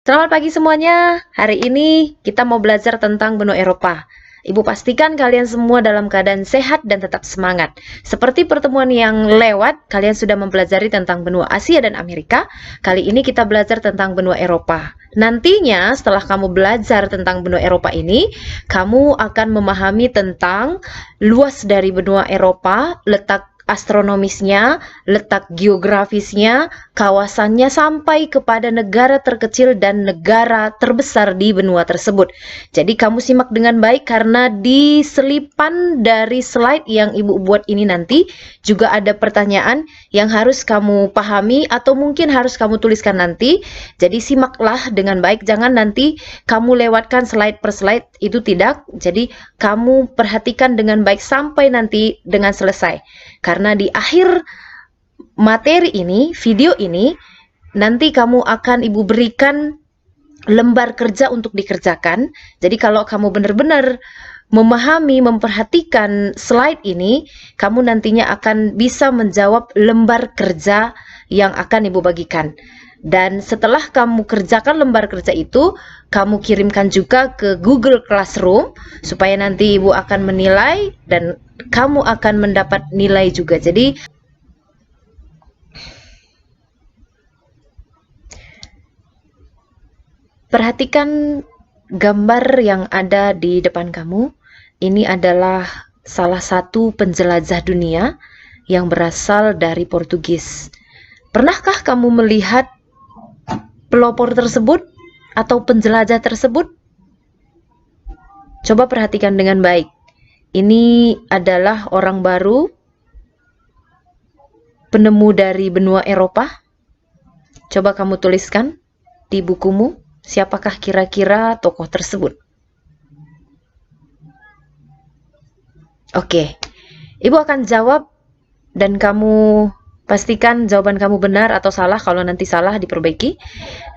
Selamat pagi semuanya. Hari ini kita mau belajar tentang benua Eropa. Ibu pastikan kalian semua dalam keadaan sehat dan tetap semangat. Seperti pertemuan yang lewat, kalian sudah mempelajari tentang benua Asia dan Amerika. Kali ini kita belajar tentang benua Eropa. Nantinya setelah kamu belajar tentang benua Eropa ini, kamu akan memahami tentang luas dari benua Eropa, letak astronomisnya, letak geografisnya, kawasannya sampai kepada negara terkecil dan negara terbesar di benua tersebut. Jadi kamu simak dengan baik karena di selipan dari slide yang Ibu buat ini nanti juga ada pertanyaan yang harus kamu pahami atau mungkin harus kamu tuliskan nanti. Jadi simaklah dengan baik, jangan nanti kamu lewatkan slide per slide, itu tidak. Jadi kamu perhatikan dengan baik sampai nanti dengan selesai. Karena di akhir materi ini, video ini, nanti kamu akan Ibu berikan lembar kerja untuk dikerjakan. Jadi kalau kamu benar-benar memahami, memperhatikan slide ini, kamu nantinya akan bisa menjawab lembar kerja yang akan Ibu bagikan. Dan setelah kamu kerjakan lembar kerja itu, kamu kirimkan juga ke Google Classroom supaya nanti Ibu akan menilai dan kamu akan mendapat nilai juga. Jadi perhatikan gambar yang ada di depan kamu. Ini adalah salah satu penjelajah dunia yang berasal dari Portugis. Pernahkah kamu melihat pelopor tersebut atau penjelajah tersebut? Coba perhatikan dengan baik. Ini adalah orang baru, penemu dari benua Eropa. Coba kamu tuliskan di bukumu, siapakah kira-kira tokoh tersebut? Oke, Ibu akan jawab dan kamu pastikan jawaban kamu benar atau salah. Kalau nanti salah diperbaiki.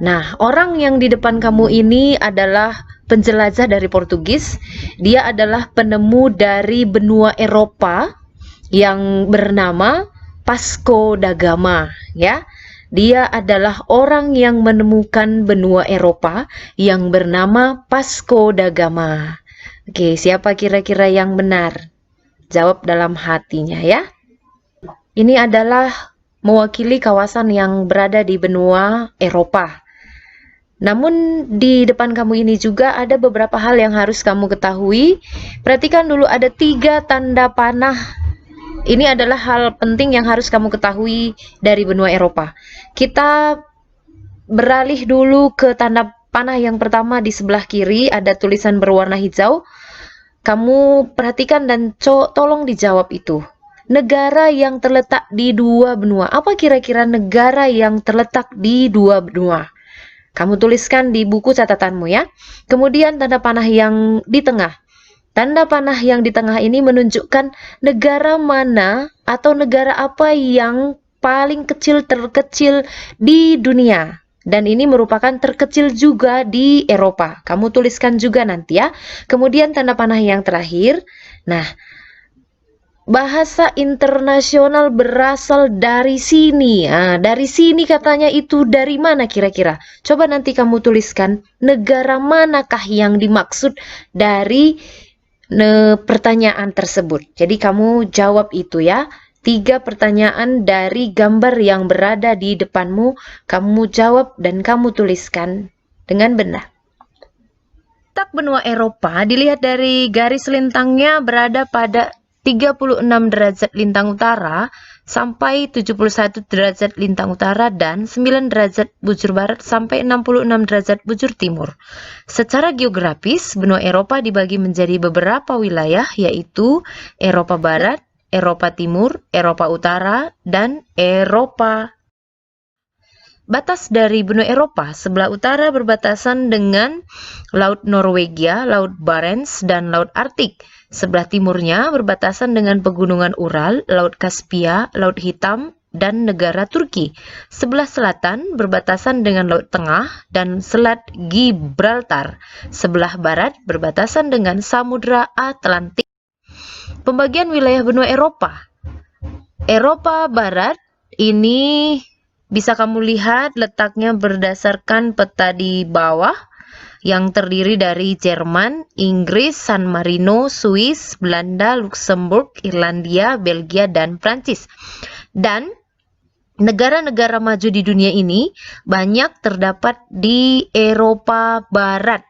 Nah, orang yang di depan kamu ini adalah penjelajah dari Portugis. Dia adalah penemu dari benua Eropa yang bernama Vasco da Gama, ya. Dia adalah orang yang menemukan benua Eropa yang bernama Vasco da Gama. Oke, siapa kira-kira yang benar? Jawab dalam hatinya ya. Ini adalah mewakili kawasan yang berada di benua Eropa. Namun di depan kamu ini juga ada beberapa hal yang harus kamu ketahui. Perhatikan dulu, ada 3 tanda panah. Ini adalah hal penting yang harus kamu ketahui dari benua Eropa. Kita beralih dulu ke tanda panah yang pertama. Di sebelah kiri ada tulisan berwarna hijau. Kamu perhatikan dan tolong dijawab itu. Negara yang terletak di 2 benua. Apa kira-kira negara yang terletak di 2 benua? Kamu tuliskan di buku catatanmu ya. Kemudian tanda panah yang di tengah. Tanda panah yang di tengah ini menunjukkan negara mana atau negara apa yang paling kecil terkecil di dunia. Dan ini merupakan terkecil juga di Eropa. Kamu tuliskan juga nanti ya. Kemudian tanda panah yang terakhir. Nah, bahasa internasional berasal dari sini. Nah, dari sini katanya itu dari mana kira-kira? Coba nanti kamu tuliskan negara manakah yang dimaksud dari pertanyaan tersebut. Jadi kamu jawab itu ya. 3 pertanyaan dari gambar yang berada di depanmu, kamu jawab dan kamu tuliskan dengan benar. Letak benua Eropa dilihat dari garis lintangnya berada pada 36 derajat lintang utara sampai 71 derajat lintang utara dan 9 derajat bujur barat sampai 66 derajat bujur timur. Secara geografis, benua Eropa dibagi menjadi beberapa wilayah, yaitu Eropa Barat, Eropa Timur, Eropa Utara, dan Eropa. Batas dari benua Eropa, sebelah utara berbatasan dengan Laut Norwegia, Laut Barents, dan Laut Arktik. Sebelah timurnya berbatasan dengan Pegunungan Ural, Laut Kaspia, Laut Hitam, dan negara Turki. Sebelah selatan berbatasan dengan Laut Tengah dan Selat Gibraltar. Sebelah barat berbatasan dengan Samudra Atlantik. Pembagian wilayah benua Eropa. Eropa Barat ini Bisa kamu lihat letaknya berdasarkan peta di bawah yang terdiri dari Jerman, Inggris, San Marino, Swiss, Belanda, Luxembourg, Irlandia, Belgia, dan Prancis. Dan negara-negara maju di dunia ini banyak terdapat di Eropa Barat.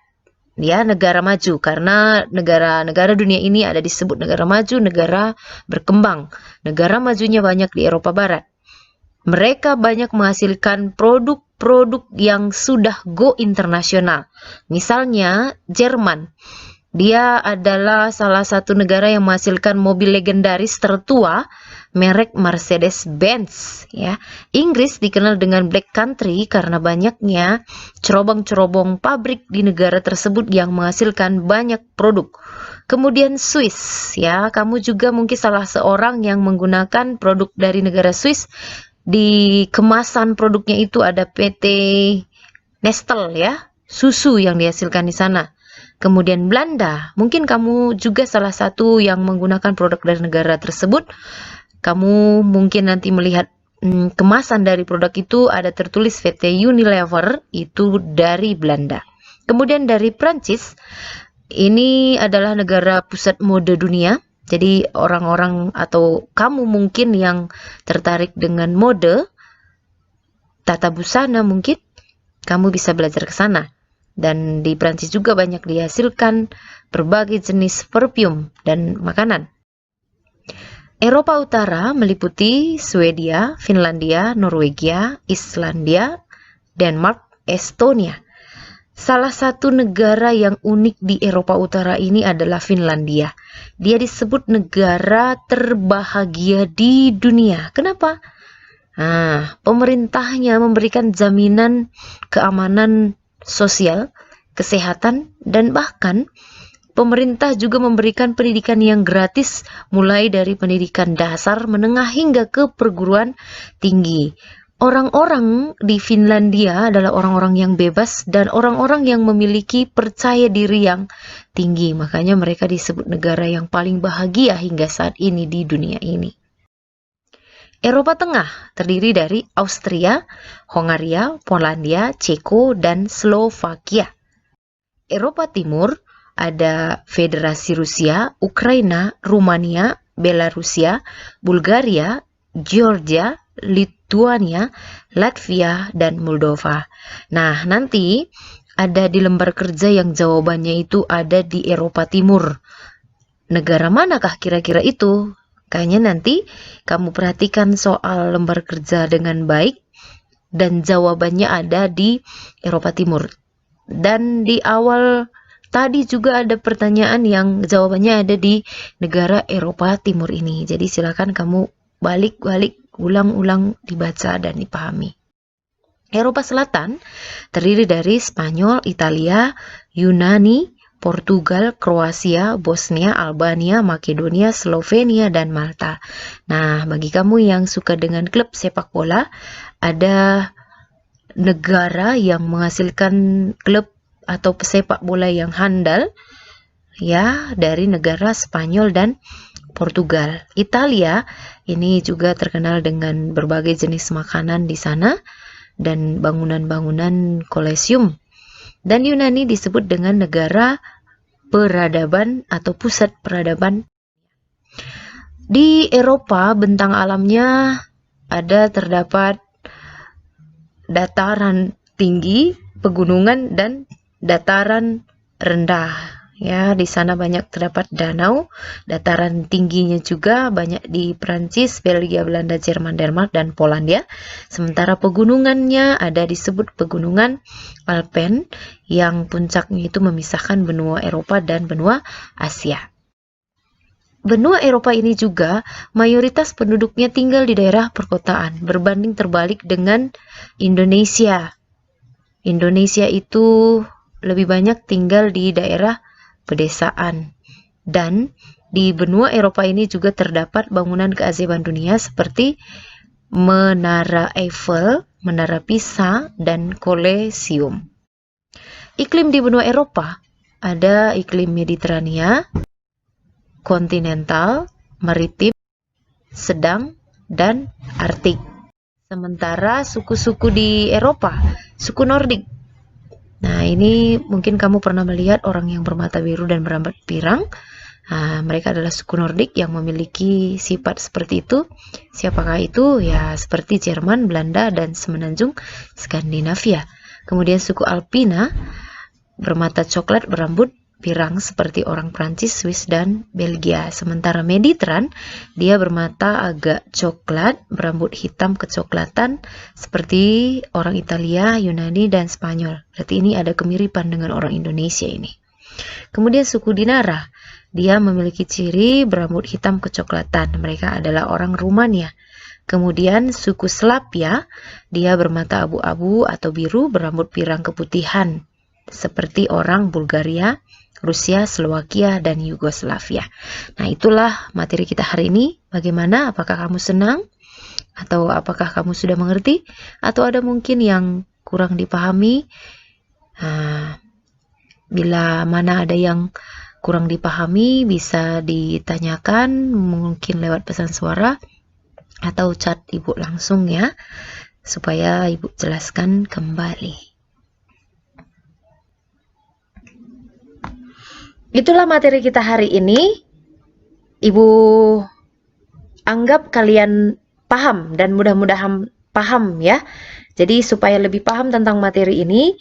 Ya, negara maju, karena negara-negara dunia ini ada disebut negara maju, negara berkembang. Negara majunya banyak di Eropa Barat. Mereka banyak menghasilkan produk-produk yang sudah go internasional. Misalnya Jerman. Dia adalah salah satu negara yang menghasilkan mobil legendaris tertua merek Mercedes-Benz, ya. Inggris dikenal dengan Black Country karena banyaknya cerobong-cerobong pabrik di negara tersebut yang menghasilkan banyak produk. Kemudian Swiss, ya. Kamu juga mungkin salah seorang yang menggunakan produk dari negara Swiss. Di kemasan produknya itu ada PT Nestle, ya, susu yang dihasilkan di sana. Kemudian Belanda, mungkin kamu juga salah satu yang menggunakan produk dari negara tersebut. Kamu mungkin nanti melihat kemasan dari produk itu ada tertulis PT Unilever, itu dari Belanda. Kemudian dari Prancis, ini adalah negara pusat mode dunia. Jadi orang-orang atau kamu mungkin yang tertarik dengan mode, tata busana mungkin, kamu bisa belajar ke sana. Dan di Prancis juga banyak dihasilkan berbagai jenis parfum dan makanan. Eropa Utara meliputi Swedia, Finlandia, Norwegia, Islandia, Denmark, Estonia. Salah satu negara yang unik di Eropa Utara ini adalah Finlandia. Dia disebut negara terbahagia di dunia. Kenapa? Pemerintahnya memberikan jaminan keamanan sosial, kesehatan, dan bahkan pemerintah juga memberikan pendidikan yang gratis mulai dari pendidikan dasar, menengah hingga ke perguruan tinggi. Orang-orang di Finlandia adalah orang-orang yang bebas dan orang-orang yang memiliki percaya diri yang tinggi. Makanya mereka disebut negara yang paling bahagia hingga saat ini di dunia ini. Eropa Tengah terdiri dari Austria, Hongaria, Polandia, Ceko, dan Slovakia. Eropa Timur ada Federasi Rusia, Ukraina, Rumania, Belarusia, Bulgaria, Georgia, Lituania, Latvia, dan Moldova. Nah, nanti ada di lembar kerja yang jawabannya itu ada di Eropa Timur. Negara manakah kira-kira itu? Kayaknya nanti kamu perhatikan soal lembar kerja dengan baik dan jawabannya ada di Eropa Timur. Dan di awal tadi juga ada pertanyaan yang jawabannya ada di negara Eropa Timur ini. Jadi silakan kamu balik-balik, ulang-ulang dibaca dan dipahami. Eropa Selatan terdiri dari Spanyol, Italia, Yunani, Portugal, Kroasia, Bosnia, Albania, Makedonia, Slovenia, dan Malta. Nah, bagi kamu yang suka dengan klub sepak bola, ada negara yang menghasilkan klub atau pesepak bola yang handal, ya, dari negara Spanyol dan Portugal. Italia ini juga terkenal dengan berbagai jenis makanan di sana dan bangunan-bangunan Colosseum. Dan Yunani disebut dengan negara peradaban atau pusat peradaban. Di Eropa, bentang alamnya terdapat dataran tinggi, pegunungan, dan dataran rendah. Ya, di sana banyak terdapat danau, dataran tingginya juga banyak di Prancis, Belgia, Belanda, Jerman, Denmark, dan Polandia. Sementara pegunungannya ada disebut pegunungan Alpen yang puncaknya itu memisahkan benua Eropa dan benua Asia. Benua Eropa ini juga mayoritas penduduknya tinggal di daerah perkotaan, berbanding terbalik dengan Indonesia. Indonesia itu lebih banyak tinggal di daerah pedesaan. Dan di benua Eropa ini juga terdapat bangunan keajaiban dunia seperti Menara Eiffel, Menara Pisa, dan Colosseum. Iklim di benua Eropa ada iklim Mediterania, kontinental, maritim, sedang, dan Arktik. Sementara suku-suku di Eropa, suku Nordik. Nah, ini mungkin kamu pernah melihat orang yang bermata biru dan berambut pirang. Mereka adalah suku Nordik yang memiliki sifat seperti itu. Siapakah itu? Ya, seperti Jerman, Belanda, dan semenanjung Skandinavia. Kemudian suku Alpina bermata coklat, berambut pirang seperti orang Prancis, Swiss, dan Belgia. Sementara Mediterranean, dia bermata agak coklat, berambut hitam kecoklatan seperti orang Italia, Yunani, dan Spanyol. Berarti ini ada kemiripan dengan orang Indonesia ini. Kemudian suku Dinara, dia memiliki ciri berambut hitam kecoklatan. Mereka adalah orang Rumania. Kemudian suku Slavia, dia bermata abu-abu atau biru, berambut pirang keputihan seperti orang Bulgaria, Rusia, Slovakia, dan Yugoslavia. Nah, itulah materi kita hari ini. Bagaimana? Apakah kamu senang? Atau apakah kamu sudah mengerti? Atau ada mungkin yang kurang dipahami? Bila mana ada yang kurang dipahami, bisa ditanyakan mungkin lewat pesan suara atau chat Ibu langsung ya, supaya Ibu jelaskan kembali. Itulah materi kita hari ini. Ibu anggap kalian paham dan mudah-mudahan paham ya. Jadi supaya lebih paham tentang materi ini,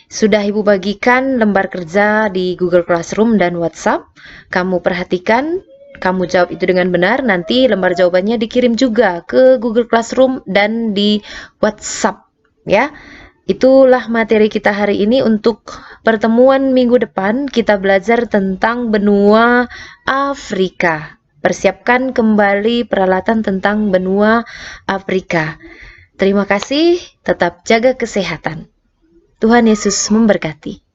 sudah Ibu bagikan lembar kerja di Google Classroom dan WhatsApp. Kamu perhatikan, kamu jawab itu dengan benar, nanti lembar jawabannya dikirim juga ke Google Classroom dan di WhatsApp ya. Itulah materi kita hari ini. Untuk pertemuan minggu depan kita belajar tentang benua Afrika. Persiapkan kembali peralatan tentang benua Afrika. Terima kasih, tetap jaga kesehatan. Tuhan Yesus memberkati.